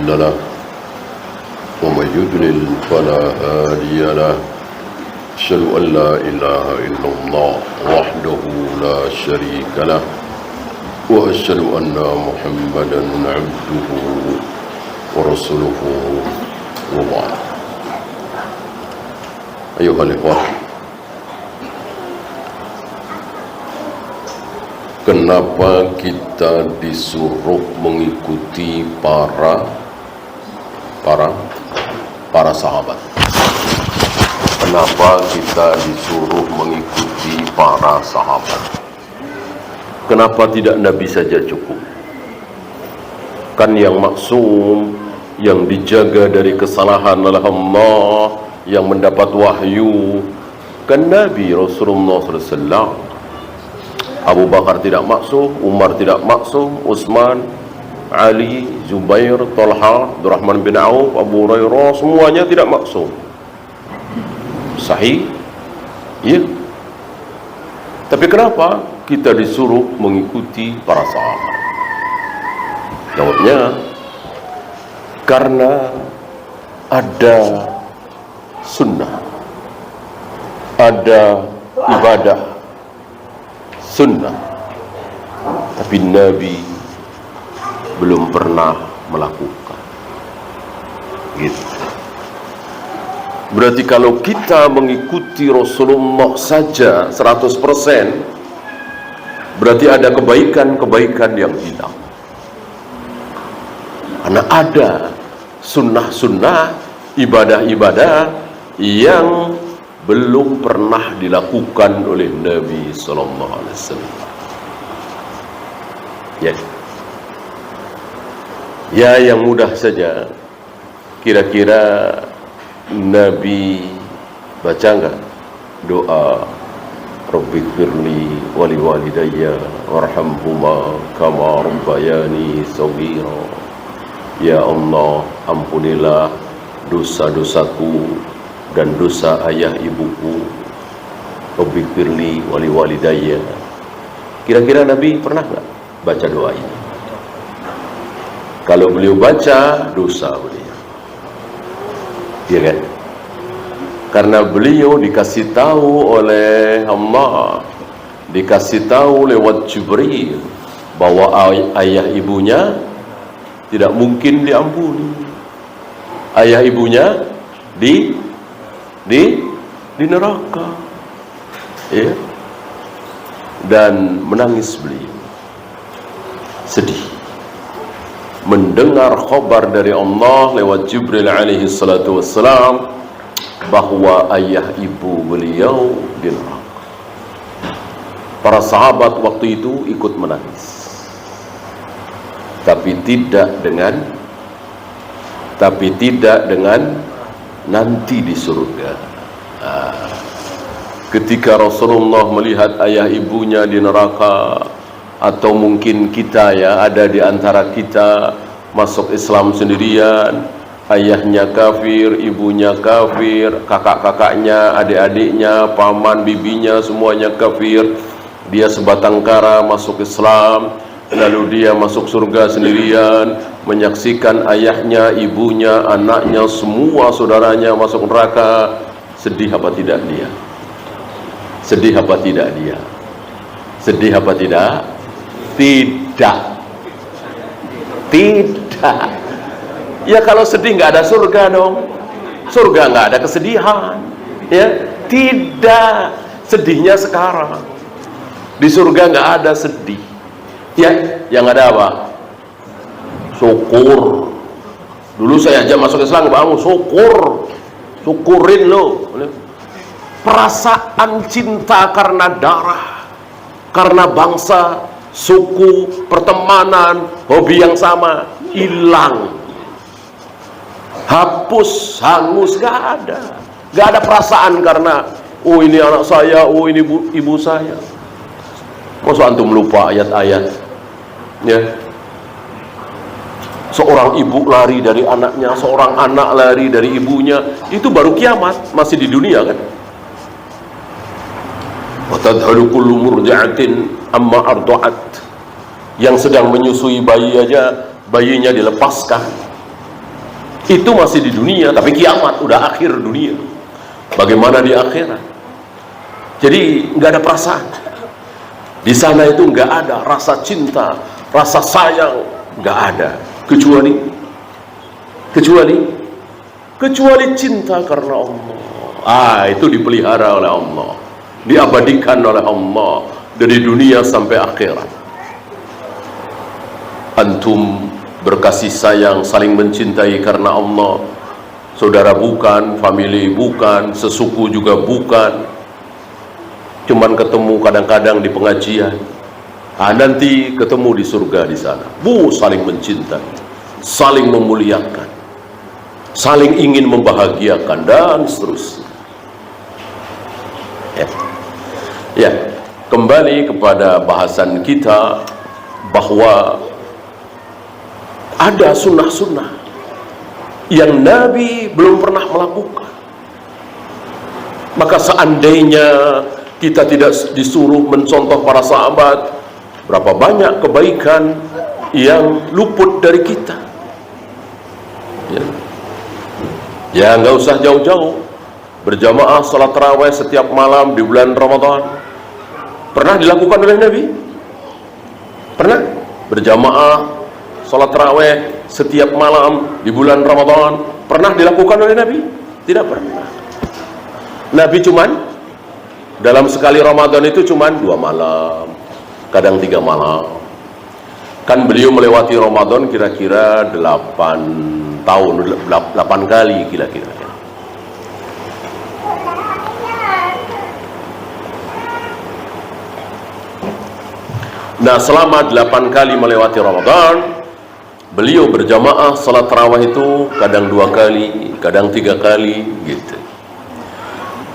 مضل له ومن يضلل فلا هادي له أشهد أن لا إله إلا الله وحده لا شريك له وأشهد أن محمدا عبده ورسوله وبعد. أيها الإخوة, kenapa kita disuruh mengikuti para sahabat? Kenapa kita disuruh mengikuti para sahabat? Kenapa tidak Nabi saja cukup? Kan yang maksum, yang dijaga dari kesalahan oleh Allah, yang mendapat wahyu, kan Nabi Rasulullah SAW. Abu Bakar tidak maksum, Umar tidak maksum, Utsman, Ali, Zubair, Talha, Abdurrahman bin Auf, Abu Hurairah, semuanya tidak maksum. Sahih? Ya. Tapi kenapa kita disuruh mengikuti para sahabat? Jawabnya, karena ada sunnah, ada ibadah sunnah, tapi Nabi belum pernah melakukan. Gitu. Berarti kalau kita mengikuti Rasulullah saja 100%, berarti ada kebaikan-kebaikan yang hilang. Karena ada sunnah-sunnah, ibadah-ibadah yang belum pernah dilakukan oleh Nabi Sallallahu Alaihi Wasallam. Ya, yang mudah saja. Kira-kira Nabi baca enggak doa Rabbighfirli wali walidayya warhamhuma kama rabbayani shaghira. Ya Allah, ampunilah dosa-dosaku dan dosa ayah ibuku. Rabbighfirli wali walidayya. Kira-kira Nabi pernah enggak baca doa ini? Kalau beliau baca, dosa beliau. Iya kan? Karena beliau dikasih tahu oleh Allah, dikasih tahu lewat Jibril bahwa ayah ibunya tidak mungkin diampuni. Ayah ibunya di neraka. Ya. Dan menangis beliau. Sedih mendengar khabar dari Allah lewat Jibril alaihi salatu wassalam bahwa ayah ibu beliau di neraka. Para sahabat waktu itu ikut menangis, tapi tidak dengan nanti di surga. Ketika Rasulullah melihat ayah ibunya di neraka, atau mungkin kita ada di antara kita masuk Islam sendirian, ayahnya kafir, ibunya kafir, kakak-kakaknya, adik-adiknya, paman, bibinya semuanya kafir. Dia sebatang kara masuk Islam, lalu dia masuk surga sendirian, menyaksikan ayahnya, ibunya, anaknya, semua saudaranya masuk neraka. Sedih apa tidak dia? Sedih apa tidak dia? Sedih apa tidak? Tidak. Ya kalau sedih nggak ada surga dong. Surga nggak ada kesedihan. Ya, tidak. Sedihnya sekarang. Di surga nggak ada sedih. Ya, yang ada apa? Syukur. Dulu saya aja masuk Islam, kamu syukur. Syukurin lo. Perasaan cinta karena darah, karena bangsa, suku, pertemanan, hobi yang sama hilang, hapus, hangus, gak ada perasaan karena oh ini anak saya, oh ini ibu saya. Masa antum lupa ayat-ayat? Ya, seorang ibu lari dari anaknya, seorang anak lari dari ibunya, itu baru kiamat, masih di dunia kan? Wa tadhalu kullu murdi'atin amma arda'at. Yang sedang menyusui bayi aja, bayinya dilepaskan. Itu masih di dunia, tapi kiamat udah akhir dunia. Bagaimana di akhirat? Jadi nggak ada perasaan. Di sana itu nggak ada rasa cinta, rasa sayang, nggak ada. Kecuali cinta karena Allah. Itu dipelihara oleh Allah, diabadikan oleh Allah dari dunia sampai akhirat. Antum berkasih sayang, saling mencintai karena Allah. Saudara bukan, family bukan, sesuku juga bukan, cuman ketemu kadang-kadang di pengajian. Nanti ketemu di surga di sana. Saling mencintai, saling memuliakan, saling ingin membahagiakan, dan seterusnya. Ya, kembali kepada bahasan kita, bahwa ada sunnah-sunnah yang Nabi belum pernah melakukan. Maka seandainya kita tidak disuruh mencontoh para sahabat, berapa banyak kebaikan yang luput dari kita. Ya, nggak usah jauh-jauh. Berjamaah salat tarawih setiap malam di bulan Ramadan, pernah dilakukan oleh Nabi? Pernah? Berjamaah salat tarawih setiap malam di bulan Ramadan pernah dilakukan oleh Nabi? Tidak pernah. Nabi cuman dalam sekali Ramadan itu cuman 2 malam, kadang 3 malam. Kan beliau melewati Ramadan kira-kira 8 tahun, 8 kali kira-kira. Nah, selama 8 kali melewati Ramadan, beliau berjamaah salat tarawih itu kadang 2 kali, kadang 3 kali gitu.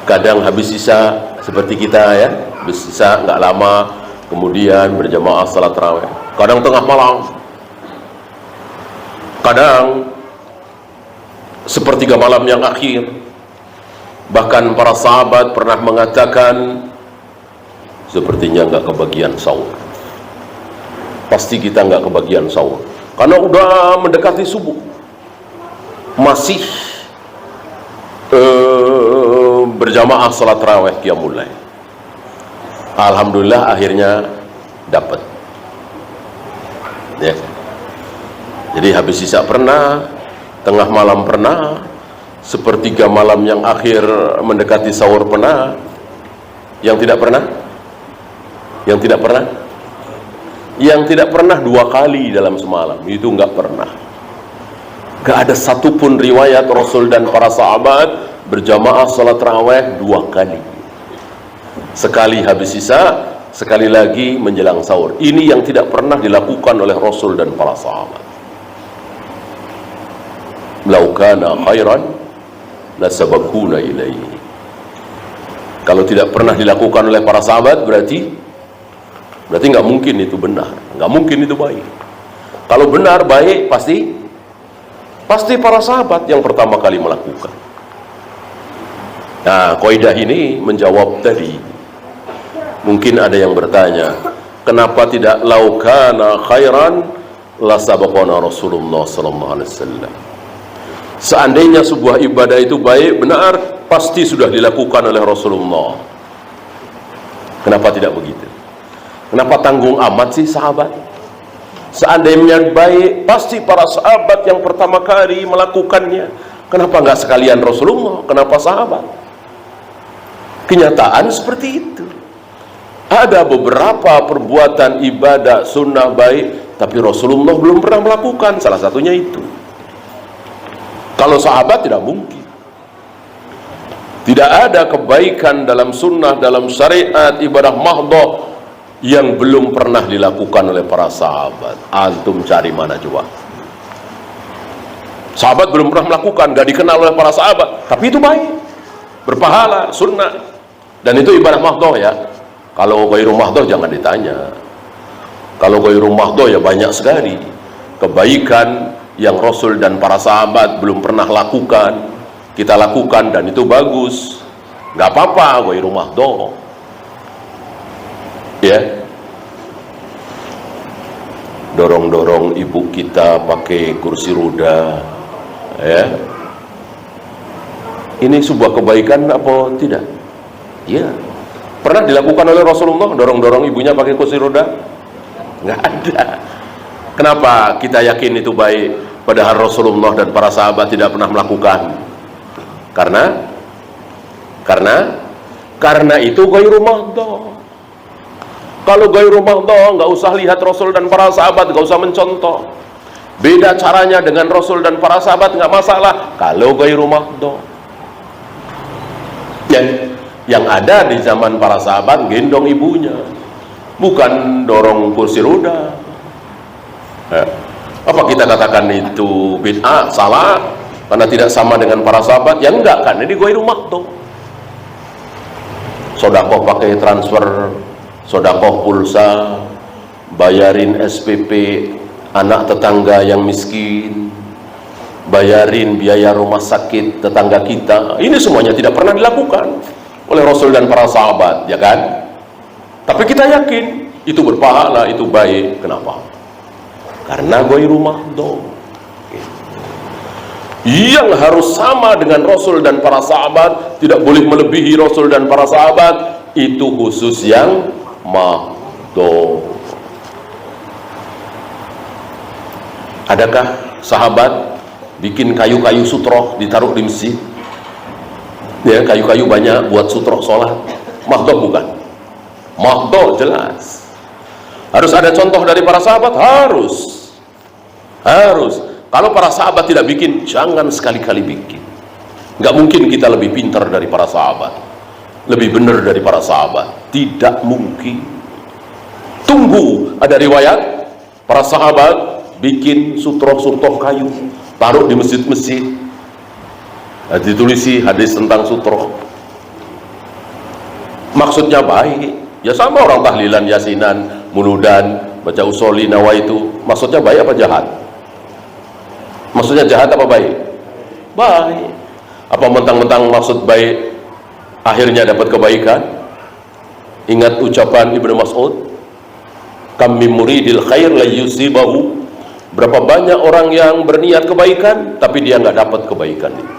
Kadang habis isya seperti kita ya, habis isya nggak lama kemudian berjamaah salat tarawih. Kadang tengah malam, kadang sepertiga malam yang akhir. Bahkan para sahabat pernah mengatakan, sepertinya nggak kebagian sahur. Pasti kita nggak kebagian sahur, karena udah mendekati subuh, masih berjamaah salat tarawih qiyamul lail. Alhamdulillah akhirnya dapat. Ya. Jadi habis isya pernah, tengah malam pernah, sepertiga malam yang akhir mendekati sahur pernah. Yang tidak pernah? Yang tidak pernah? Yang tidak pernah 2 kali dalam semalam, itu nggak pernah. Nggak ada satupun riwayat Rasul dan para sahabat berjamaah salat tarawih 2 kali. Sekali habis isya, sekali lagi menjelang sahur. Ini yang tidak pernah dilakukan oleh Rasul dan para sahabat. Lau kana khairan lasabaquna ilaihi. Kalau tidak pernah dilakukan oleh para sahabat, berarti nggak mungkin itu benar, nggak mungkin itu baik. Kalau benar baik, pasti para sahabat yang pertama kali melakukan. Nah, kaidah ini menjawab tadi. Mungkin ada yang bertanya, kenapa tidak laukana khairan la sabaqana Rasulullah sallallahu alaihi wasallam? Seandainya sebuah ibadah itu baik, benar, pasti sudah dilakukan oleh Rasulullah. Kenapa tidak begitu? Kenapa tanggung amat sih sahabat? Seandainya baik, pasti para sahabat yang pertama kali melakukannya. Kenapa nggak sekalian Rasulullah? Kenapa sahabat? Kenyataan seperti itu. Ada beberapa perbuatan ibadah sunnah baik, tapi Rasulullah belum pernah melakukan. Salah satunya itu. Kalau sahabat tidak mungkin. Tidak ada kebaikan dalam sunnah, dalam syariat, ibadah mahdhah yang belum pernah dilakukan oleh para sahabat. Antum cari mana coba? Sahabat belum pernah melakukan, gak dikenal oleh para sahabat, tapi itu baik, berpahala, sunnah, dan itu ibadah mahdhah ya. Kalau ghairu mahdhah jangan ditanya. Kalau ghairu mahdhah ya banyak sekali kebaikan yang Rasul dan para sahabat belum pernah lakukan, kita lakukan, dan itu bagus, gak apa-apa ghairu mahdhah. Ya, dorong-dorong ibu kita pakai kursi roda, Ya, ini sebuah kebaikan apa tidak? Ya, pernah dilakukan oleh Rasulullah dorong-dorong ibunya pakai kursi roda? Nggak ada. Kenapa kita yakin itu baik padahal Rasulullah dan para sahabat tidak pernah melakukan? Karena itu ghairu mahdhah. Kalau ghairu mahdhah, nggak usah lihat Rasul dan para sahabat, nggak usah mencontoh. Beda caranya dengan Rasul dan para sahabat, nggak masalah. Kalau ghairu mahdhah, yang ada di zaman para sahabat gendong ibunya, bukan dorong kursi roda. Apa kita katakan itu bid'ah, salah karena tidak sama dengan para sahabat? Ya enggak kan, ini ghairu mahdhah. Sodakoh pakai transfer, sodakoh pulsa, bayarin SPP anak tetangga yang miskin, bayarin biaya rumah sakit tetangga kita. Ini semuanya tidak pernah dilakukan oleh Rasul dan para sahabat, ya kan? Tapi kita yakin itu berpahala, itu baik. Kenapa? Karena ghairu mahdhah. Yang harus sama dengan Rasul dan para sahabat, tidak boleh melebihi Rasul dan para sahabat, itu khusus yang mahdhah. Adakah sahabat bikin kayu-kayu sutroh ditaruh di masjid? Ya, kayu-kayu banyak buat sutroh sholat. Mahdhah bukan? Mahdhah jelas. Harus ada contoh dari para sahabat, harus. Kalau para sahabat tidak bikin, jangan sekali-kali bikin. Nggak mungkin kita lebih pintar dari para sahabat, lebih benar dari para sahabat. Tidak mungkin. Tunggu ada riwayat para sahabat bikin sutroh-sutroh kayu, taruh di masjid-masjid. Ditulisi hadis tentang sutroh. Maksudnya baik. Ya sama orang tahlilan, yasinan, muludan, baca usoli, nawaitu. Maksudnya baik apa jahat? Maksudnya jahat apa baik? Baik. Apa mentang-mentang maksud baik akhirnya dapat kebaikan? Ingat ucapan Ibnu Mas'ud, kam min muridil khair la yusibahu. Berapa banyak orang yang berniat kebaikan tapi dia nggak dapat kebaikan itu.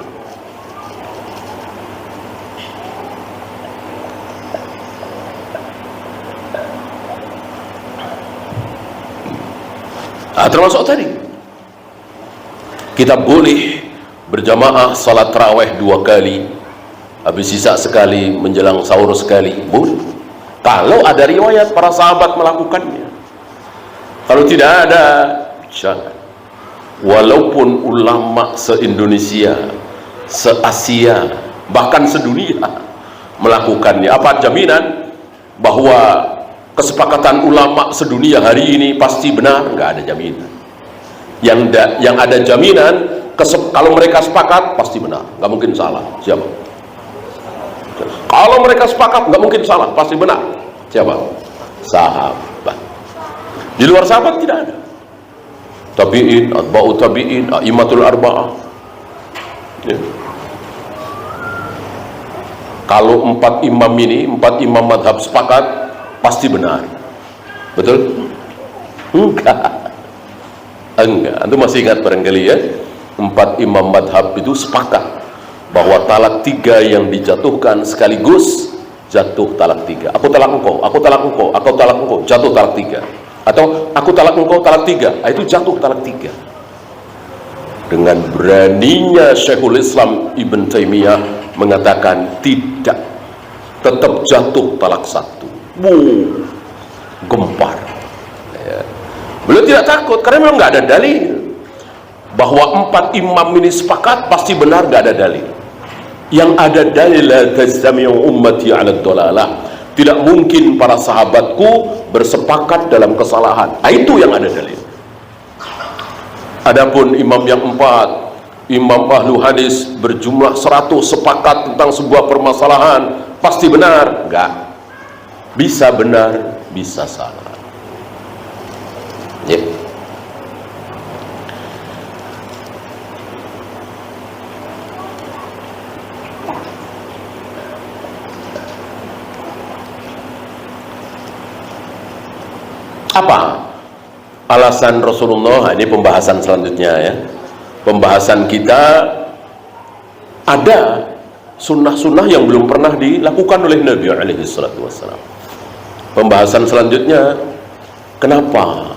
Termasuk tadi kita boleh berjamaah salat tarawih 2 kali, habis sisa sekali, menjelang sahur sekali, boleh. Kalau ada riwayat para sahabat melakukannya. Kalau tidak ada, jangan. Walaupun ulama se-Indonesia, se-Asia, bahkan sedunia melakukannya, apa jaminan bahwa kesepakatan ulama sedunia hari ini pasti benar? Nggak ada jaminan. Yang ada jaminan, kalau mereka sepakat pasti benar, nggak mungkin salah. Siapa? Kalau mereka sepakat nggak mungkin salah, pasti benar. Siapa? Sahabat. Di luar sahabat tidak ada. Tabi'in, atba'u tabi'in, a'immatul arba'ah. Ya. Kalau 4 imam ini, 4 imam madhab sepakat, pasti benar. Betul? Enggak. Antum masih ingat barangkali ya, 4 imam madhab itu sepakat bahwa talak 3 yang dijatuhkan sekaligus jatuh talak 3. Aku talak engkau, aku talak engkau, aku talak engkau, jatuh talak 3. Atau aku talak engkau talak 3, itu jatuh talak 3. Dengan beraninya Syekhul Islam Ibn Taimiyah mengatakan tidak, tetap jatuh talak 1. Gempar. Ya. Beliau tidak takut karena memang nggak ada dalil bahwa 4 imam ini sepakat pasti benar, nggak ada dalil. Yang ada dalil la tajtami'u ummati 'ala dhalalah. Tidak mungkin para sahabatku bersepakat dalam kesalahan. Itu yang ada dalil. Adapun imam yang 4, imam ahlu hadis berjumlah 100 sepakat tentang sebuah permasalahan, pasti benar? Enggak. Bisa benar, bisa salah. Ya. Apa alasan Rasulullah? Ini pembahasan selanjutnya ya. pembahasan kita ada sunnah-sunnah yang belum pernah dilakukan oleh Nabi alaihi salatu wassalam. Pembahasan selanjutnya, kenapa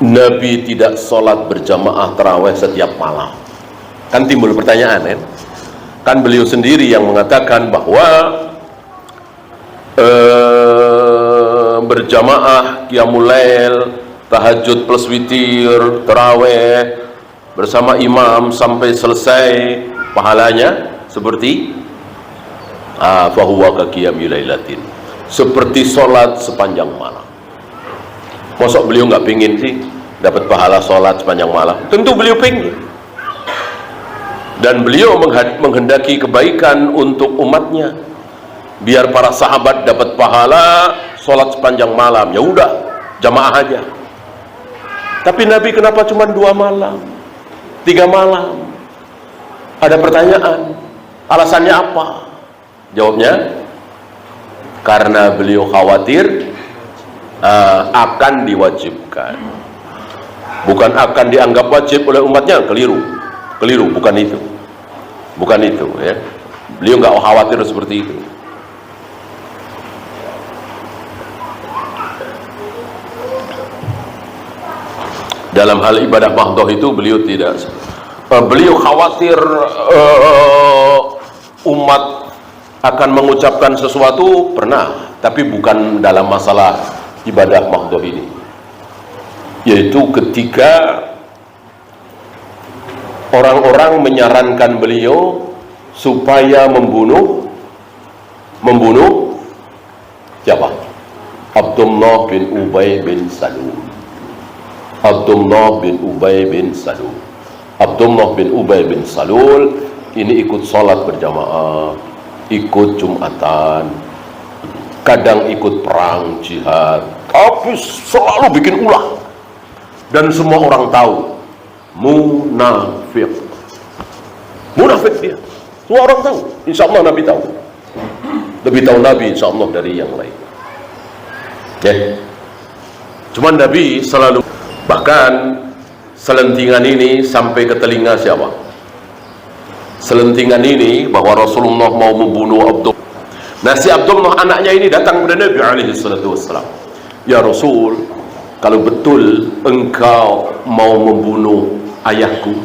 Nabi tidak sholat berjamaah tarawih setiap malam? Kan timbul pertanyaan, kan? Kan beliau sendiri yang mengatakan bahwa berjamaah qiyamul lail, tahajud plus witir, tarawih bersama imam sampai selesai pahalanya seperti fahuwa ka qiyamil lailatin, seperti sholat sepanjang malam. Masa beliau nggak pingin sih dapat pahala sholat sepanjang malam? Tentu beliau pingin, dan beliau menghendaki kebaikan untuk umatnya, biar para sahabat dapat pahala sholat sepanjang malam. Ya udah, jamaah aja. Tapi Nabi kenapa cuma 2 malam, 3 malam? Ada pertanyaan, alasannya apa? Jawabnya, karena beliau khawatir akan diwajibkan, bukan akan dianggap wajib oleh umatnya. Keliru, bukan itu ya. Beliau nggak khawatir seperti itu. Dalam hal ibadah mahdhah itu beliau tidak, beliau khawatir umat akan mengucapkan sesuatu, pernah, tapi bukan dalam masalah ibadah mahdhah ini, yaitu ketika orang-orang menyarankan beliau supaya membunuh siapa? Abdullah bin Ubay bin Salul. Abdullah bin Ubay bin Salul. Abdullah bin Ubay bin Salul ini ikut sholat berjamaah, ikut Jumatan, kadang ikut perang jihad, tapi selalu bikin ulah, dan semua orang tahu munafik dia. Semua orang tahu, insya Allah Nabi tahu, lebih tahu Nabi insya Allah dari yang lain ya. Cuman Nabi selalu, bahkan selentingan ini sampai ke telinga siapa? Selentingan ini bahwa Rasulullah mau membunuh Abdullah. Nah, si Abdullah anaknya ini datang kepada Nabi alaihi salatu wassalam, ya Rasul, kalau betul engkau mau membunuh ayahku,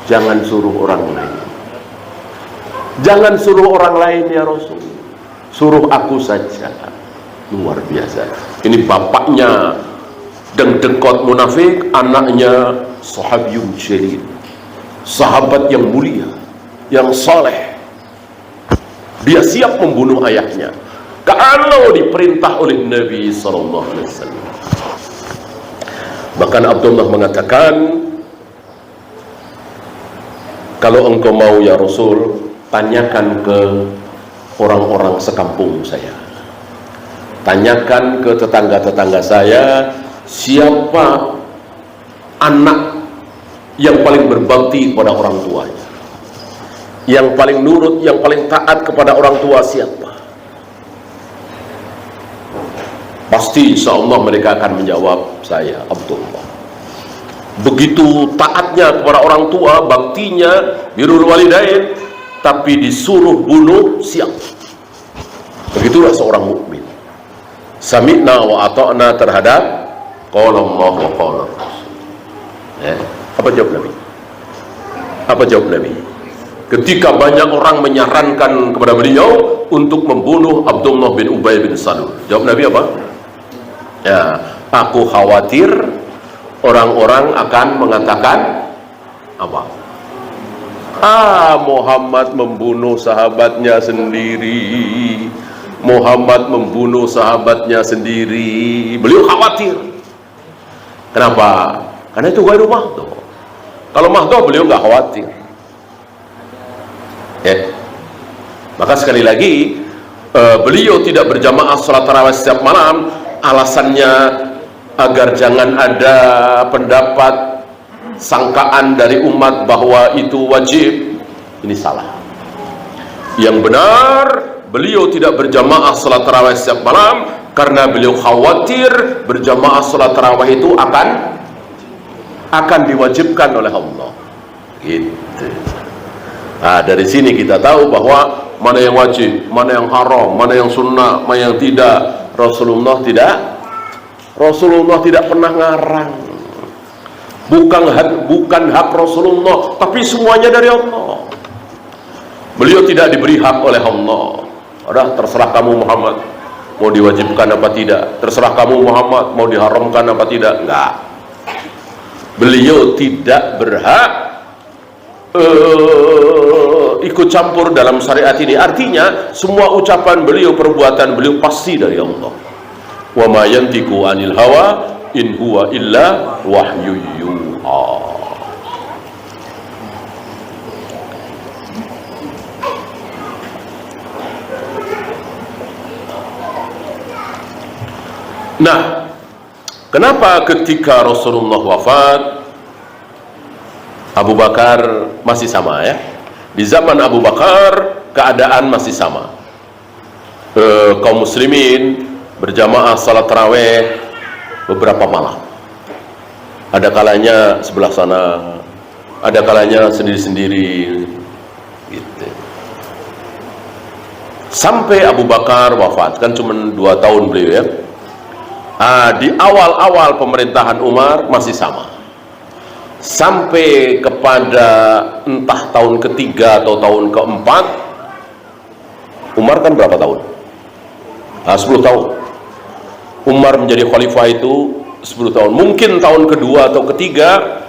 jangan suruh orang lain. Jangan suruh orang lain ya Rasul, suruh aku saja. Luar biasa. Ini bapaknya dengkot munafik, anaknya sahabiyun jalil, sahabat yang mulia, yang saleh. Dia siap membunuh ayahnya kalau diperintah oleh Nabi sallallahu alaihi wasallam. Bahkan Abdullah mengatakan, kalau engkau mau ya Rasul, tanyakan ke orang-orang sekampung saya, tanyakan ke tetangga-tetangga saya, siapa anak yang paling berbakti kepada orang tuanya, yang paling nurut, yang paling taat kepada orang tua, siapa? Pasti insya Allah mereka akan menjawab, saya Abdullah. Begitu taatnya kepada orang tua, baktinya, birrul walidain, tapi disuruh bunuh, siap. Begitulah seorang mukmin. Sami'na wa ata'na terhadap qala Allah wa qala Rasul. Ya. Apa jawab Nabi? Apa jawab Nabi? Ketika banyak orang menyarankan kepada beliau untuk membunuh Abdullah bin Ubay bin Salul, jawab Nabi apa? Ya, aku khawatir orang-orang akan mengatakan apa? Muhammad membunuh sahabatnya sendiri. Muhammad membunuh sahabatnya sendiri. Beliau khawatir. Kenapa? Karena itu ghairu mahdhah. Kalau mahdhah beliau nggak khawatir. Ya. Maka sekali lagi, beliau tidak berjamaah salat tarawih setiap malam, alasannya agar jangan ada pendapat sangkaan dari umat bahwa itu wajib. Ini salah. Yang benar, beliau tidak berjamaah salat tarawih setiap malam karena beliau khawatir berjamaah salat tarawih itu akan akan diwajibkan oleh Allah. Gitu. Nah, dari sini kita tahu bahwa mana yang wajib, mana yang haram, mana yang sunnah, mana yang tidak. Rasulullah tidak pernah ngarang. Bukan hak Rasulullah, tapi semuanya dari Allah. Beliau tidak diberi hak oleh Allah. Udah, terserah kamu Muhammad mau diwajibkan apa tidak, terserah kamu Muhammad mau diharamkan apa tidak. Enggak. Beliau tidak berhak ikut campur dalam syariat ini. Artinya semua ucapan beliau, perbuatan beliau pasti dari Allah. Wa ma yantiqu anil hawa in huwa illa wahyu yuha. Nah, kenapa ketika Rasulullah wafat Abu Bakar masih sama ya? Di zaman Abu Bakar keadaan masih sama. Kaum muslimin berjamaah salat tarawih beberapa malam. Ada kalanya sebelah sana, ada kalanya sendiri-sendiri gitu. Sampai Abu Bakar wafat, kan cuma 2 tahun beliau ya. Di awal-awal pemerintahan Umar masih sama. Sampai kepada entah tahun ketiga atau tahun keempat, Umar kan berapa tahun? 10 tahun. Umar menjadi khalifah itu 10 tahun. Mungkin tahun kedua atau ketiga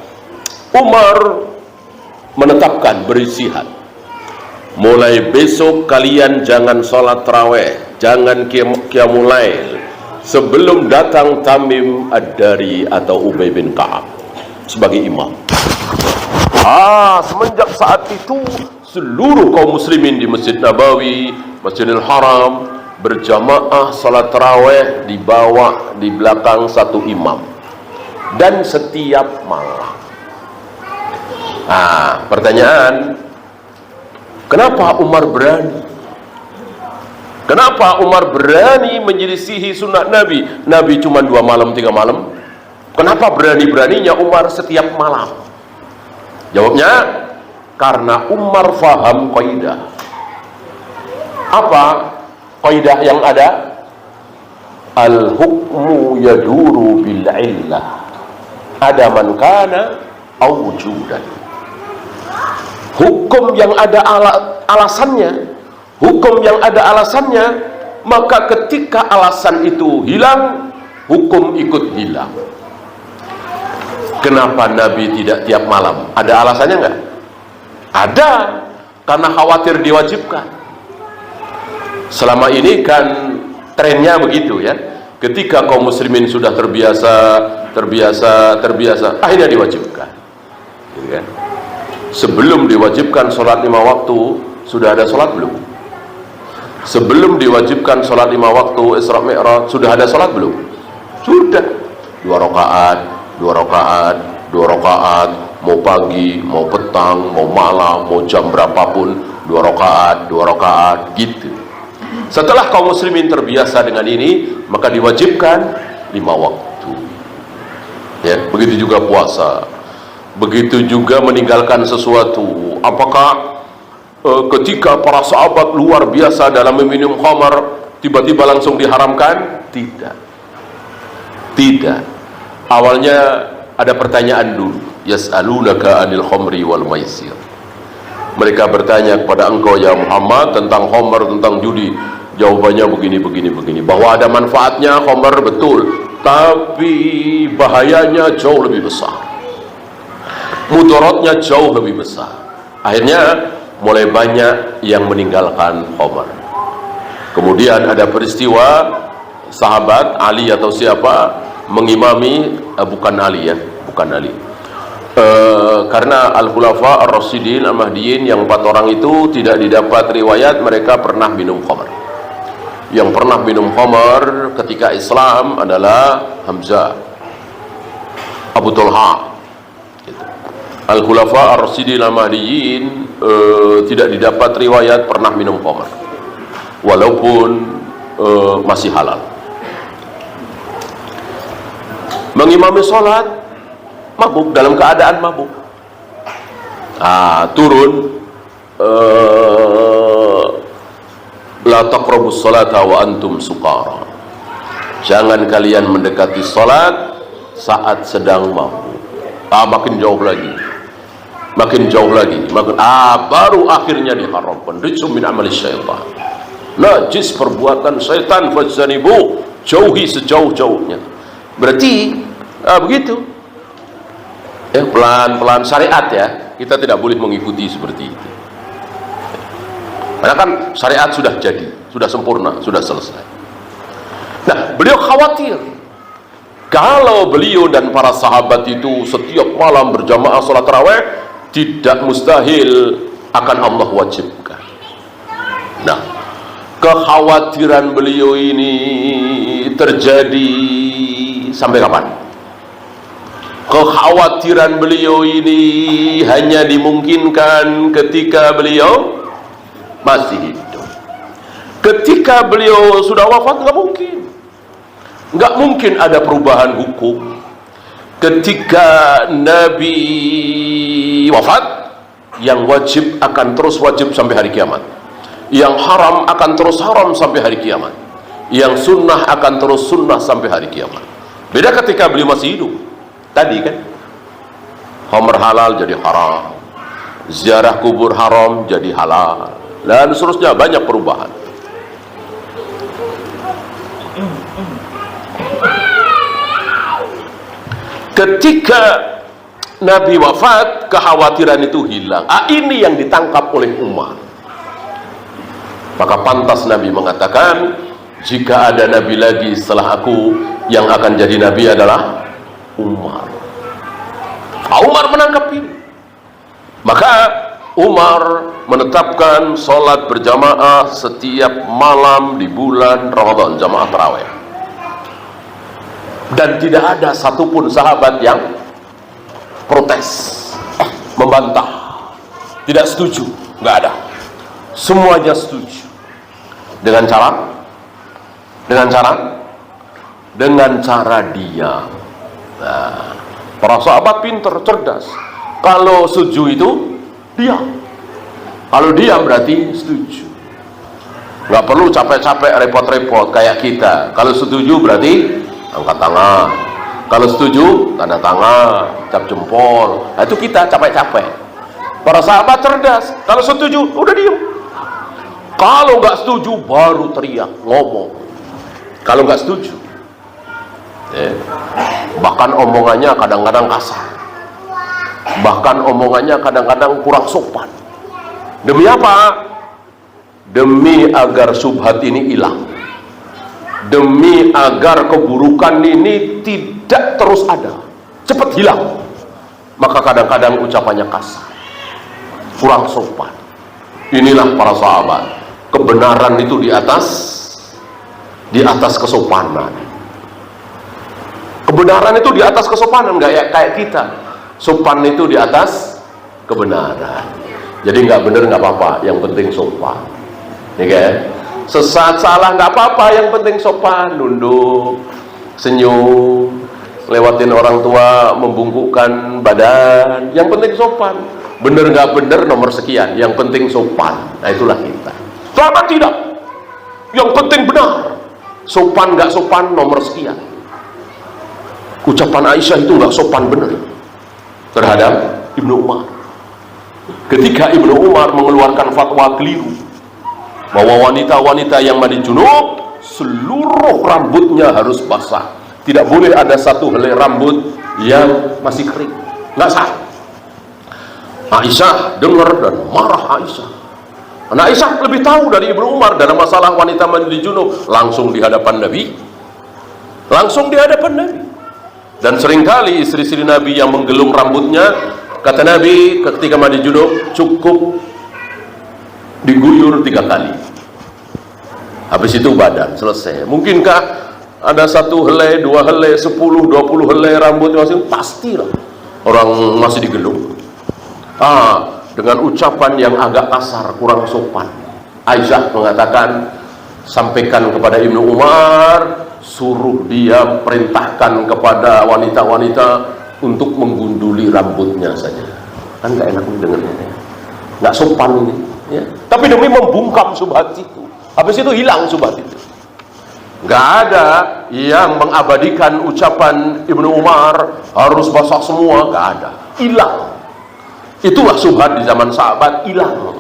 Umar menetapkan, beristihad, mulai besok kalian jangan sholat tarawih, jangan qiyamul lail sebelum datang Tamim Ad-Dari atau Ubay bin Ka'ab sebagai imam. Semenjak saat itu seluruh kaum muslimin di Masjid Nabawi, Masjidil Haram berjamaah salat tarawih di belakang satu imam, dan setiap malam. Pertanyaan, kenapa Umar berani? Kenapa Umar berani menyelisihi sunnah Nabi? Nabi cuma 2 malam 3 malam. Kenapa berani-beraninya Umar setiap malam? Jawabnya, karena Umar faham kaidah. Apa kaidah yang ada? Al-hukmu yaduru bil illah ada man kana au wujudan. Hukum yang ada alasannya, hukum yang ada alasannya, maka ketika alasan itu hilang, hukum ikut hilang. Kenapa Nabi tidak tiap malam? Ada alasannya enggak? Ada, karena khawatir diwajibkan. Selama ini kan trennya begitu ya. Ketika kaum muslimin sudah terbiasa, akhirnya diwajibkan. Gitu kan? Sebelum diwajibkan sholat 5 waktu, sudah ada sholat belum? Sebelum diwajibkan sholat 5 waktu Isra Mi'raj, sudah ada sholat belum? Sudah. 2 rakaat, mau pagi, mau petang, mau malam, mau jam berapapun, 2 rakaat, gitu. Setelah kaum muslimin terbiasa dengan ini, maka diwajibkan 5 waktu. Ya, begitu juga puasa. Begitu juga meninggalkan sesuatu. Apakah ketika para sahabat luar biasa dalam meminum khamar tiba-tiba langsung diharamkan? Tidak. Awalnya ada pertanyaan dulu. Yas'alunaka 'anil khamri wal maisir. Mereka bertanya kepada engkau ya Muhammad tentang khamar, tentang judi. Jawabannya begini. Bahwa ada manfaatnya khamar, betul, tapi bahayanya jauh lebih besar, mudaratnya jauh lebih besar. Akhirnya mulai banyak yang meninggalkan khamar. Kemudian ada peristiwa sahabat Ali atau siapa mengimami, bukan Ali, karena Al-Khulafa Ar-Rasyidin Al-Mahdiyin yang 4 orang itu tidak didapat riwayat mereka pernah minum khamar. Yang pernah minum khamar ketika Islam adalah Hamzah, Abu Talha. Al-Khulafa Ar-Rasyidin Al-Mahdiyin tidak didapat riwayat pernah minum khamar, walaupun masih halal. Mengimami sholat mabuk, dalam keadaan mabuk. Turun la taqrabus salata wa antum sukara. Jangan kalian mendekati salat saat sedang mabuk. Makin jauh lagi. Makin jauh lagi. Baru akhirnya diharamkan. Rijsum min amali syaitan. Najis perbuatan syaitan, fajtanibu, jauhi sejauh-jauhnya. Berarti begitu. Pelan-pelan syariat ya. Kita tidak boleh mengikuti seperti itu. Karena kan syariat sudah jadi, sudah sempurna, sudah selesai. Nah, beliau khawatir kalau beliau dan para sahabat itu setiap malam berjamaah sholat tarawih, tidak mustahil akan Allah wajibkan. Nah, kekhawatiran beliau ini terjadi sampai kapan? Kekhawatiran beliau ini hanya dimungkinkan ketika beliau masih hidup. Ketika beliau sudah wafat, nggak mungkin ada perubahan hukum. Ketika Nabi wafat, yang wajib akan terus wajib sampai hari kiamat, yang haram akan terus haram sampai hari kiamat, yang sunnah akan terus sunnah sampai hari kiamat. Beda ketika beliau masih hidup. Tadi kan khamr halal jadi haram, ziarah kubur haram jadi halal, dan seterusnya, banyak perubahan. Ketika Nabi wafat, kekhawatiran itu hilang. Ini yang ditangkap oleh Umar. Maka pantas Nabi mengatakan, jika ada Nabi lagi setelah aku, yang akan jadi Nabi adalah Umar. Umar menangkap ini. Maka Umar menetapkan sholat berjamaah setiap malam di bulan Ramadan, jamaah tarawih. Dan tidak ada satupun sahabat yang protes, membantah, tidak setuju, nggak ada. Semuanya setuju. Dengan cara diam. Nah, para sahabat pinter, cerdas. Kalau setuju itu diam. Kalau diam berarti setuju. Nggak perlu capek-capek, repot-repot kayak kita. Kalau setuju berarti angkat tangan. Kalau setuju, tanda tangan, cap jempol. Nah, itu kita capek-capek. Para sahabat cerdas. Kalau setuju, udah diam. Kalau nggak setuju, baru teriak, ngomong. Kalau nggak setuju, bahkan omongannya kadang-kadang kasar, bahkan omongannya kadang-kadang kurang sopan. Demi apa? Demi agar subhat ini hilang, demi agar keburukan ini tidak terus ada, cepat hilang. Maka kadang-kadang ucapannya kasar, kurang sopan. Inilah para sahabat. Kebenaran itu di atas kesopanan. Kebenaran itu di atas kesopanan, nggak kayak kita. Sopan itu di atas kebenaran. Jadi nggak bener nggak apa-apa, yang penting sopan. Nih kan? Sesat salah nggak apa-apa, yang penting sopan, nunduk, senyum, lewatin orang tua, membungkukkan badan, yang penting sopan. Bener nggak bener nomor sekian, yang penting sopan. Nah, itulah kita. Selama tidak, yang penting benar. Sopan nggak sopan nomor sekian. Ucapan Aisyah itu nggak sopan bener terhadap Ibnu Umar. Ketika Ibnu Umar mengeluarkan fatwa keliru bahwa wanita-wanita yang mandi junub seluruh rambutnya harus basah, tidak boleh ada satu helai rambut yang masih kering, nggak sah. Aisyah dengar dan marah Aisyah. Nah, Aisyah lebih tahu dari Ibnu Umar dalam masalah wanita mandi junub. Langsung di hadapan Nabi, dan seringkali istri-istri Nabi yang menggelung rambutnya, kata Nabi ketika mandi junub cukup diguyur 3 kali, habis itu badan selesai. Mungkinkah ada 1 helai, 2 helai, 10, 20 helai rambut masing? Pastilah orang masih digelung. Dengan ucapan yang agak kasar, kurang sopan, Aisyah mengatakan, sampaikan kepada Ibnu Umar, suruh dia perintahkan kepada wanita-wanita untuk menggunduli rambutnya saja. Kan nggak enak dengarnya, ya. Nggak sopan ini. Ya. Tapi demi membungkam subhat itu, habis itu hilang subhat itu. Nggak ada yang mengabadikan ucapan Ibnu Umar harus basah semua, nggak ada. Hilang. Itulah subhat di zaman sahabat, hilang.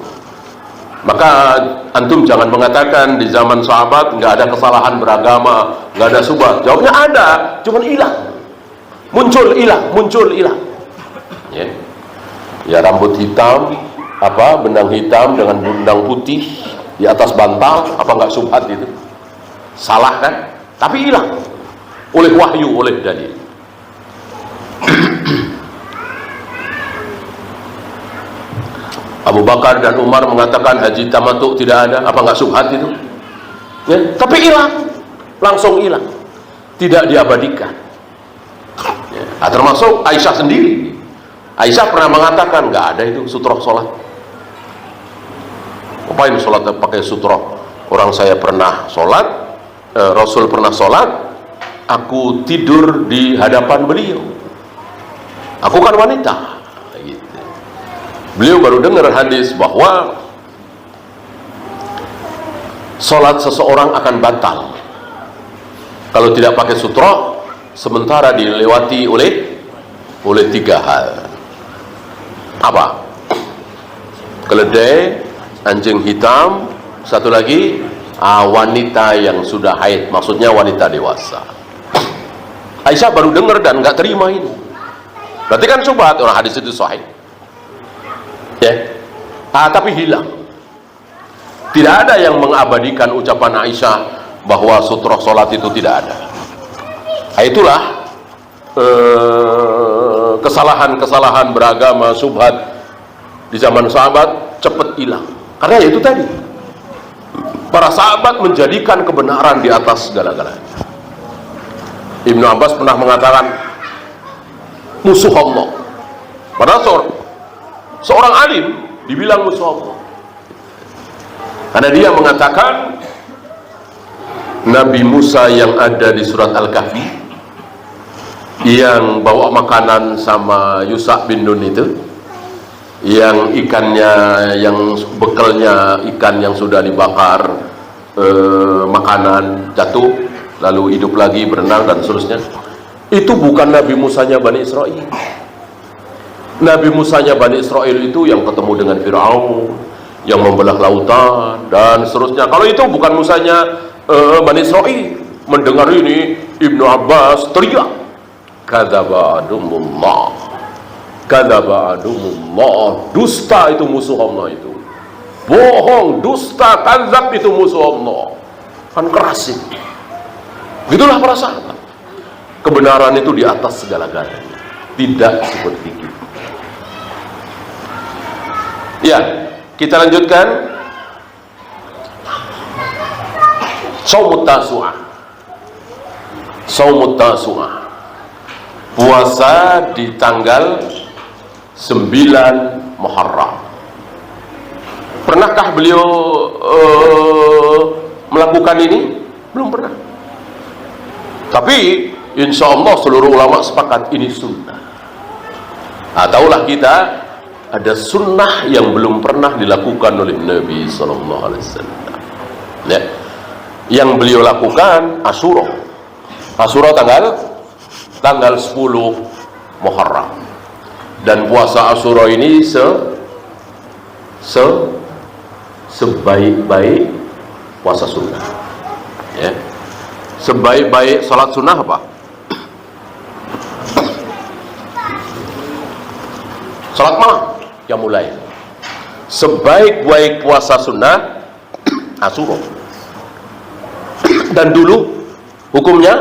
Maka antum jangan mengatakan di zaman sahabat nggak ada kesalahan beragama, nggak ada subhat. Jawabnya ada, cuman hilang. Muncul hilang. Ya rambut hitam, benang hitam dengan benang putih di atas bantal, apa nggak subhat itu? Salah kan? Tapi hilang oleh wahyu, oleh dalil. Abu Bakar dan Umar mengatakan haji tamattu tidak ada, apa nggak subhat itu? Ya, tapi hilang, langsung hilang, tidak diabadikan. Ya, termasuk Aisyah sendiri. Aisyah pernah mengatakan nggak ada itu sutroh sholat. Ngapain sholat pakai sutroh? Orang saya pernah sholat, Rasul pernah sholat, aku tidur di hadapan beliau. Aku kan wanita. Beliau baru dengar hadis bahwa sholat seseorang akan batal kalau tidak pakai sutroh, sementara dilewati oleh 3 hal. Apa? Keledai, anjing hitam, satu lagi wanita yang sudah haid, maksudnya wanita dewasa. Aisyah baru dengar dan nggak terima ini. Berarti kan subhat, orang hadis itu sahih. Ya, tapi hilang. Tidak ada yang mengabadikan ucapan Aisyah bahwa sutroh sholat itu tidak ada. Itulah kesalahan-kesalahan beragama, subhat di zaman sahabat cepat hilang. Karena itu tadi, para sahabat menjadikan kebenaran di atas segala-galanya. Ibnu Abbas pernah mengatakan musuh Allah. Padahal seorang alim dibilang musuh Allah karena dia mengatakan Nabi Musa yang ada di surat Al-Kahfi yang bawa makanan sama Yusha bin Nun itu, yang ikannya, yang bekalnya ikan yang sudah dibakar, makanan jatuh lalu hidup lagi, berenang dan seterusnya, itu bukan Nabi Musanya Bani Israel. Nabi Musanya Bani Israel itu yang ketemu dengan Fir'aun, yang membelah lautan dan seterusnya. Kalau itu bukan Musanya Bani Israel. Mendengar ini Ibnu Abbas teriak, kadzaba adumullah, kadzaba adumullah, dusta itu musuh Allah itu, bohong, dusta, kadzab itu musuh Allah. Kan keras itu. Gitulah para sahabat. Kebenaran itu di atas segala-galanya, tidak seperti itu. Ya, kita lanjutkan. Shaumut Tasu'ah. Shaumut Tasu'ah. Puasa di tanggal 9 Muharram. Pernahkah beliau melakukan ini? Belum pernah. Tapi insya Allah seluruh ulama sepakat ini sunnah. Taulah kita ada sunnah yang belum pernah dilakukan oleh Nabi SAW. Ya. Yang beliau lakukan Asyura. Asyura tanggal 10 Muharram. Dan puasa Asyura ini sebaik-baik puasa sunnah. Ya. Sebaik-baik salat sunnah apa? Salat malam yang mulai. Sebaik-baik puasa sunnah Asyura. Dan dulu hukumnya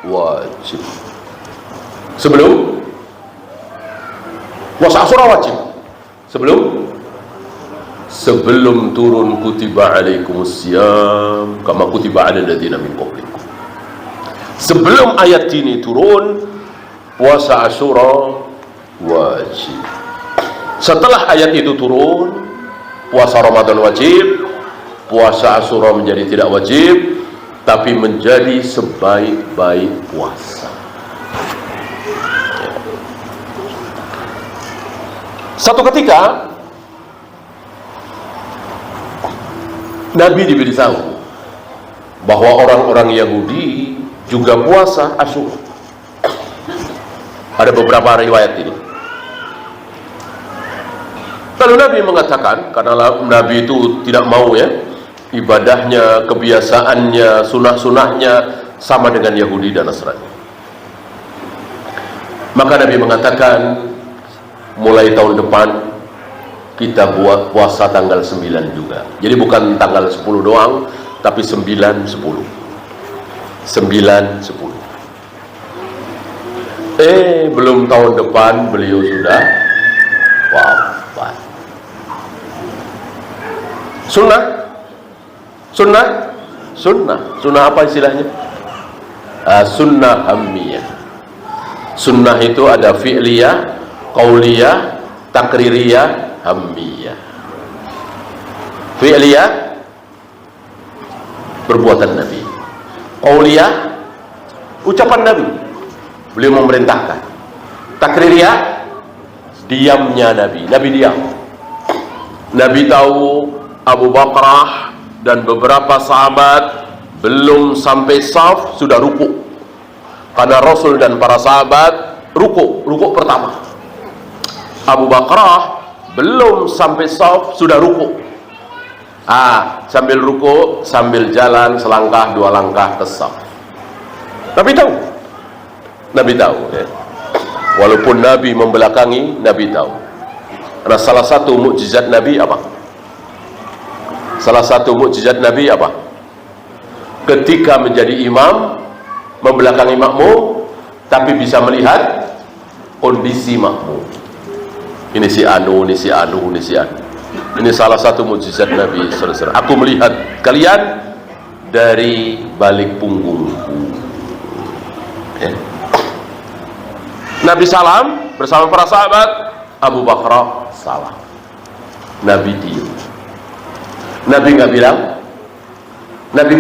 wajib. Sebelum puasa Asyura wajib. Sebelum turun kutiba alaikumusiyam kama kutiba alal ladzina min qablikum. Sebelum ayat ini turun, puasa Asyura wajib. Setelah ayat itu turun, puasa Ramadan wajib, puasa Asyura menjadi tidak wajib, tapi menjadi sebaik-baik puasa. Satu ketika Nabi diberitahu bahwa orang-orang Yahudi juga puasa Asyura. Ada beberapa riwayat ini. Lalu Nabi mengatakan, karena Nabi itu tidak mau ya, ibadahnya, kebiasaannya, sunah-sunahnya sama dengan Yahudi dan Nasrani. Maka Nabi mengatakan, mulai tahun depan kita buat puasa tanggal 9 juga. Jadi bukan tanggal 10 doang, tapi 9, 10. 9, 10. Belum tahun depan beliau sudah wafat. Sunnah apa istilahnya? Sunnah hammiyah. Sunnah itu ada fi'liyah, qauliyah, takririyah, hammiyah. Fi'liyah, perbuatan Nabi. Qauliyah, ucapan Nabi, beliau memerintahkan. Takririyah, diamnya Nabi. Nabi diam. Nabi tahu Abu Bakrah dan beberapa sahabat belum sampai saf sudah ruku. Karena Rasul dan para sahabat ruku pertama. Abu Bakrah belum sampai saf sudah ruku. Sambil ruku, sambil jalan selangkah dua langkah ke saf. Nabi tahu ya. Walaupun Nabi membelakangi, Nabi tahu. Karena salah satu mukjizat Nabi apa? Ketika menjadi imam, membelakangi makmum, tapi bisa melihat kondisi makmum. Ini si anu, ini si anu, ini si anu. Ini salah satu mukjizat Nabi sallallahu alaihi wasallam. Aku melihat kalian dari balik punggungku. Ya. Nabi salam bersama para sahabat, Abu Bakar salam. Nabi diam. Nabi nggak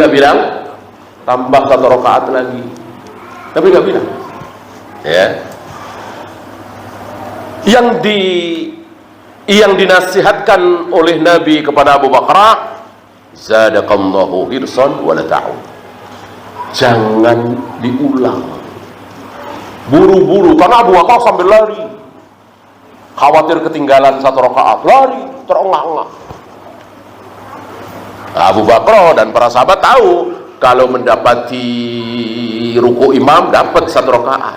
bilang tambah 1 rakaat lagi. Nabi nggak bilang. Ya. Yang dinasihatkan oleh Nabi kepada Abu Bakar, zadakallahu hirsan wa la ta'ud. Jangan diulang. Buru-buru, karena Abu Bakar sambil lari. Khawatir ketinggalan 1 rakaat, lari, terengah-engah. Abu Bakar dan para sahabat tahu kalau mendapati ruku imam dapat 1 rakaat.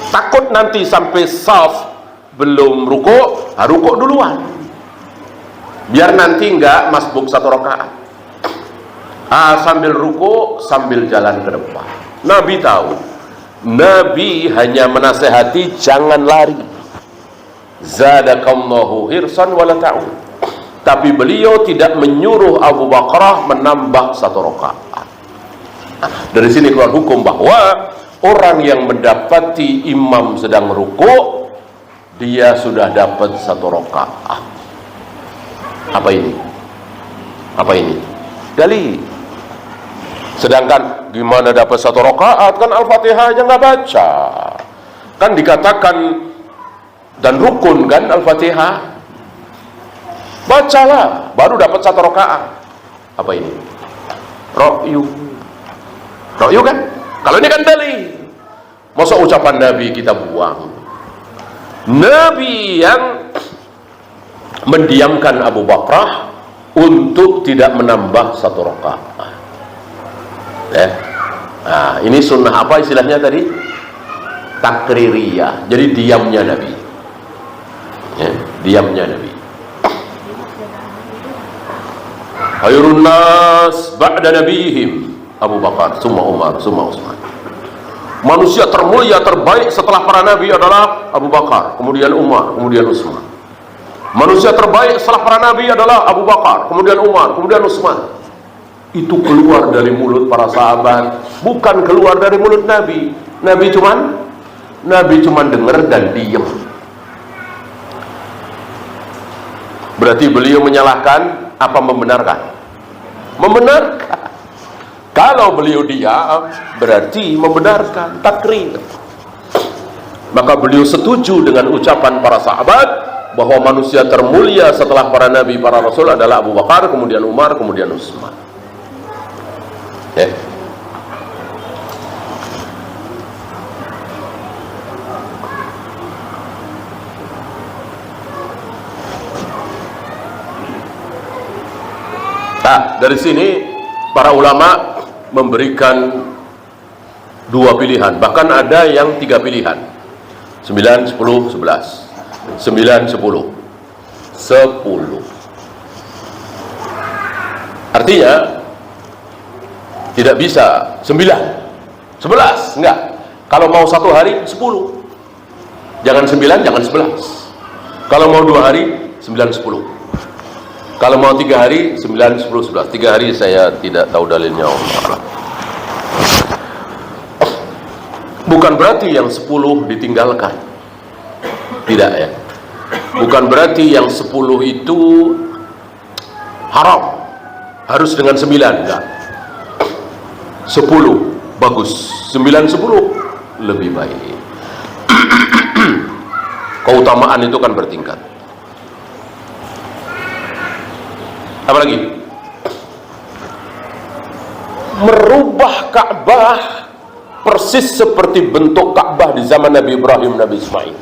Takut nanti sampai saf belum ruku, ruku duluan. Biar nanti enggak masbuk 1 rakaat. Sambil ruku, sambil jalan ke depan. Nabi tahu. Nabi hanya menasehati jangan lari. Zadakallahu hirsan wa la ta'ud. Tapi beliau tidak menyuruh Abu Bakrah menambah 1 rakaat. Dari sini keluar hukum bahwa orang yang mendapati imam sedang ruku, dia sudah dapat 1 rakaat. Apa ini? Dalil. Sedangkan gimana dapat 1 rakaat? Kan Al-Fatihah aja nggak baca. Kan dikatakan dan rukun kan Al-Fatihah. Bacalah, baru dapat 1 rakaat. Apa ini? Ra'yu kan? Kalau ini kan dalil. Masa ucapan Nabi kita buang? Nabi yang mendiamkan Abu Bakrah untuk tidak menambah 1 rakaat. Ini sunnah apa istilahnya tadi? Takririyah. Jadi diamnya Nabi. Diamnya Nabi. Khairun nas ba'da nabihim Abu Bakar, summa Umar, summa Utsman. Manusia termulia terbaik setelah para nabi adalah Abu Bakar, kemudian Umar, kemudian Utsman. Manusia terbaik setelah para nabi adalah Abu Bakar, kemudian Umar, kemudian Utsman. Itu keluar dari mulut para sahabat, bukan keluar dari mulut Nabi. Nabi cuman dengar dan diam. Berarti beliau menyalahkan apa membenarkan? Membenarkan. Kalau beliau diam berarti membenarkan, takrir. Maka beliau setuju dengan ucapan para sahabat bahwa manusia termulia setelah para nabi, para rasul adalah Abu Bakar, kemudian Umar, kemudian Utsman. Ya. Nah, dari sini para ulama memberikan dua pilihan, bahkan ada yang tiga pilihan, 9, 10, 11, 9, 10, 10. Artinya tidak bisa 9, 11, enggak. Kalau mau satu hari 10, jangan 9, jangan 11. Kalau mau 2 hari 9, 10. Kalau mau 3 hari 9, 10, 11. 3 hari saya tidak tahu dalilnya. Bukan berarti yang 10 ditinggalkan, tidak ya. Bukan berarti yang 10 itu haram, harus dengan 9, enggak. 10 bagus, 9, 10 lebih baik. Keutamaan itu kan bertingkat. Apalagi merubah Ka'bah persis seperti bentuk Ka'bah di zaman Nabi Ibrahim, Nabi Ismail.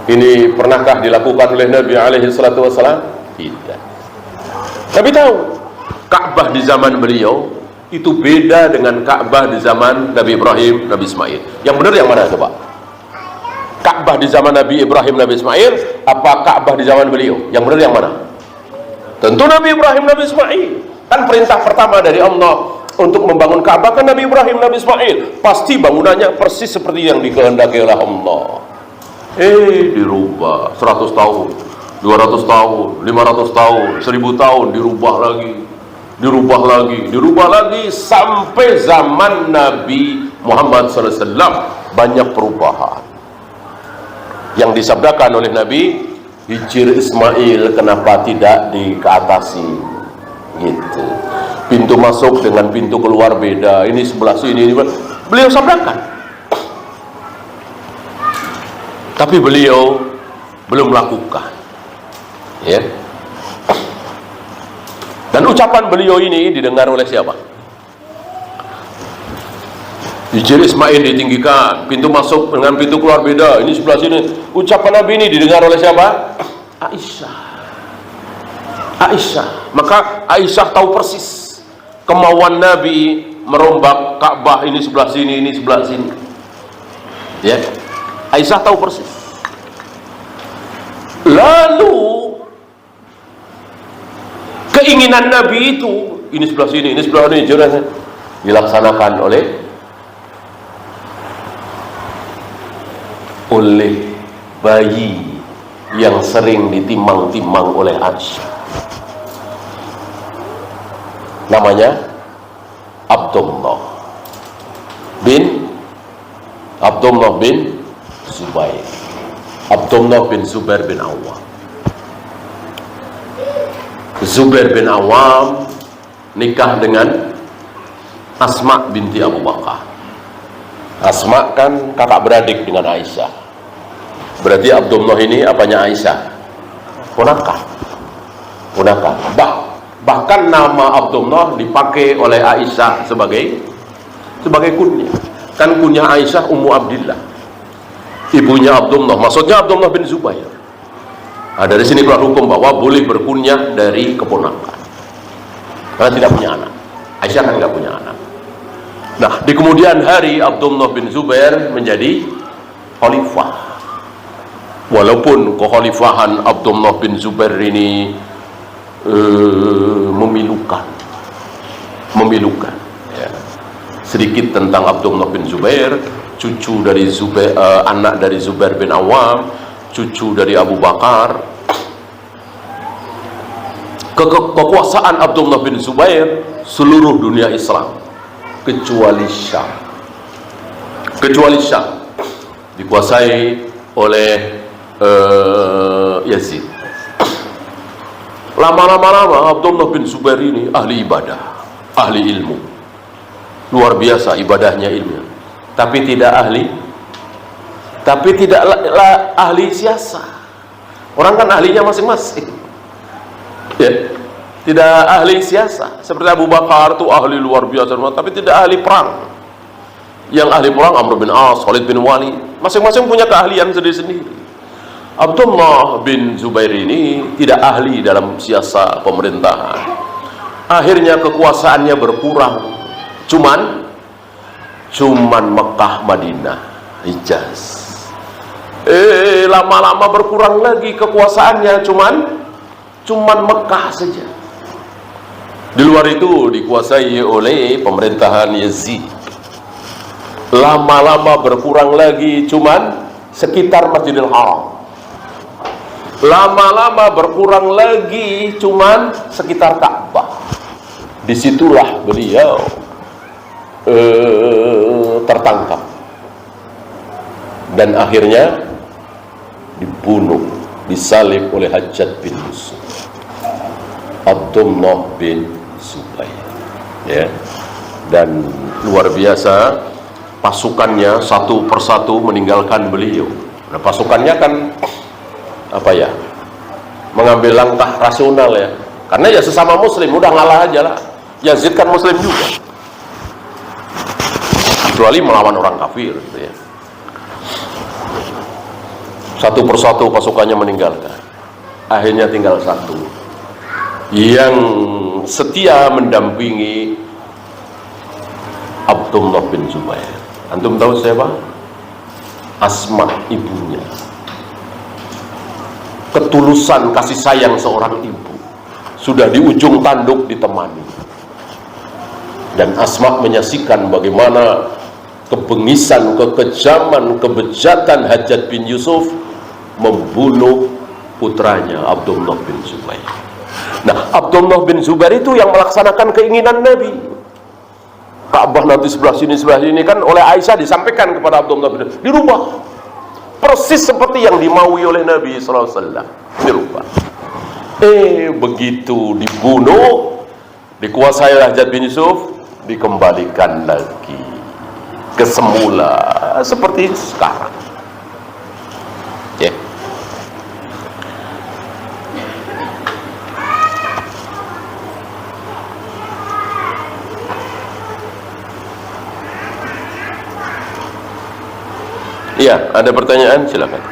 Ini pernahkah dilakukan oleh Nabi alaihi salatu wassalam? Tidak. Nabi tahu Ka'bah di zaman beliau itu beda dengan Ka'bah di zaman Nabi Ibrahim, Nabi Ismail. Yang benar yang mana coba? Ka'bah di zaman Nabi Ibrahim, Nabi Ismail, apa Ka'bah di zaman beliau? Yang benar yang mana? Tentu Nabi Ibrahim, Nabi Ismail. Kan perintah pertama dari Allah untuk membangun Ka'bah kan Nabi Ibrahim, Nabi Ismail. Pasti bangunannya persis seperti yang dikehendaki oleh Allah. Dirubah 100 tahun, 200 tahun, 500 tahun, 1000 tahun, dirubah lagi, dirubah lagi, dirubah lagi sampai zaman Nabi Muhammad SAW. Banyak perubahan yang disabdakan oleh Nabi. Hijir Ismail kenapa tidak dikeatasi gitu. Pintu masuk dengan pintu keluar beda, ini sebelah sini, ini beliau sabdakan. Tapi beliau belum melakukan, ya. Dan ucapan beliau ini didengar oleh siapa? Hijir Ismail ditinggikan, pintu masuk dengan pintu keluar beda, ini sebelah sini. Ucapan Nabi ini didengar oleh siapa? Aisyah. Aisyah. Maka Aisyah tahu persis kemauan Nabi merombak Ka'bah, ini sebelah sini, ini sebelah sini. Ya. Aisyah tahu persis. Lalu keinginan Nabi itu, ini sebelah sini, ini sebelah sini, dilaksanakan oleh bayi yang sering ditimang-timang oleh Aisyah. Namanya Abdullah bin Zubair. Abdullah bin Zubair bin Awam. Zubair bin Awam nikah dengan Asma binti Abu Bakar. Asma kan kakak beradik dengan Aisyah. Berarti Abdullah ini apanya Aisyah? Ponakan. Bahkan nama Abdullah dipakai oleh Aisyah sebagai kunyah. Kan kunyah Aisyah Ummu Abdillah, ibunya Abdullah, maksudnya Abdullah bin Zubair. Nah, dari sini keluar hukum bahwa boleh berkunyah dari keponakan karena tidak punya anak. Aisyah kan tidak punya anak. Nah, di kemudian hari Abdullah bin Zubair menjadi khalifah. Walaupun kekhalifahan Abdullah bin Zubair ini memilukan ya. Sedikit tentang Abdullah bin Zubair, cucu dari Zubair, anak dari Zubair bin Awam, cucu dari Abu Bakar. Kekuasaan Abdullah bin Zubair seluruh dunia Islam kecuali Syam dikuasai oleh Yazid. Lama-lama Abdullah bin Zubair ini ahli ibadah, ahli ilmu, luar biasa ibadahnya, ilmu. tapi tidak ahli, ahli siasat. Orang kan ahlinya masing-masing, ya. Tidak ahli siasat. Seperti Abu Bakar itu ahli luar biasa, tapi tidak ahli perang. Yang ahli perang Amr bin As, Khalid bin Walid, masing-masing punya keahlian sendiri-sendiri. Abdullah bin Zubair ini tidak ahli dalam siasat pemerintahan. Akhirnya kekuasaannya berkurang. Cuman Mekah, Madinah, Hijaz. Lama-lama berkurang lagi kekuasaannya, cuman Mekah saja. Di luar itu dikuasai oleh pemerintahan Yazid. Lama-lama berkurang lagi, cuman sekitar Masjidil Haram. Lama-lama berkurang lagi, cuman sekitar Ka'bah. Disitulah beliau tertangkap dan akhirnya dibunuh, disalib oleh Hajjaj bin Yusuf, Abdullah bin Zubair, ya. Dan luar biasa, pasukannya satu persatu meninggalkan beliau. Nah, pasukannya kan mengambil langkah rasional, ya, karena ya sesama muslim, udah ngalah aja lah. Yazid kan muslim juga, kecuali melawan orang kafir, gitu ya. Satu persatu pasukannya meninggalkan. Akhirnya tinggal satu yang setia mendampingi Abdullah bin Zubair. Antum tahu siapa? Asma, ibunya. Ketulusan kasih sayang seorang ibu sudah di ujung tanduk ditemani. Dan Asma menyaksikan bagaimana kebengisan, kekejaman, kebejatan Hajjaj bin Yusuf membunuh putranya Abdullah bin Zubair. Nah, Abdullah bin Zubair itu yang melaksanakan keinginan Nabi. Ka'bah nanti sebelah sini kan oleh Aisyah disampaikan kepada Abdullah bin Zubair, dirubah persis seperti yang dimaui oleh Nabi SAW, dirubah. Begitu dibunuh, dikuasai Hajjaj bin Yusuf, dikembalikan lagi ke semula seperti sekarang, ya. Iya, ada pertanyaan, silakan.